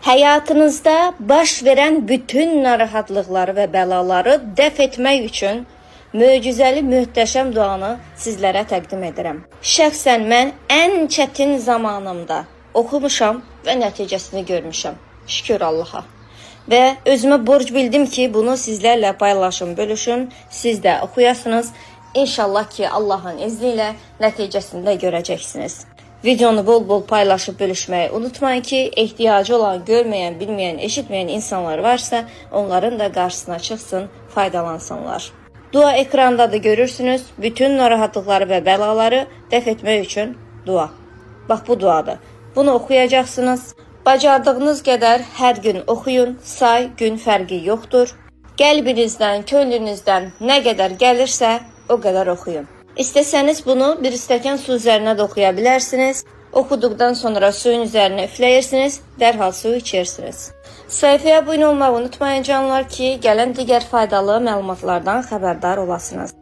Həyatınızda baş verən bütün narahatlıqları və bəlaları dəf etmək üçün möcüzəli, möhtəşəm duanı sizlərə təqdim edirəm. Şəxsən mən ən çətin zamanımda oxumuşam və nəticəsini görmüşəm. Şükür Allaha. Və özümə borc bildim ki, bunu sizlərlə paylaşım, bölüşüm, siz də oxuyasınız. İnşallah ki, Allahın izni ilə nəticəsini də görəcəksiniz. Videonu bol-bol paylaşıb bölüşməyi unutmayın ki, ehtiyacı olan, görməyən, bilməyən, eşitməyən insanlar varsa, onların da qarşısına çıxsın, faydalansınlar. Dua ekranda da görürsünüz. Bütün narahatlıqları və bəlaları dəf etmək üçün dua. Bax, bu duadır. Bunu oxuyacaqsınız. Bacardığınız qədər hər gün oxuyun. Say, gün fərqi yoxdur. Qəlbinizdən, könlünüzdən nə qədər gəlirsə, o qədər oxuyun. İstəsəniz bunu bir stəkan su üzərinə də oxuya bilərsiniz. Oxuduqdan sonra suyun üzərinə üfləyirsiniz, dərhal suyu içirsiniz. Sayfaya abunə olmağı unutmayın canlar ki, gələn digər faydalı məlumatlardan xəbərdar olasınız.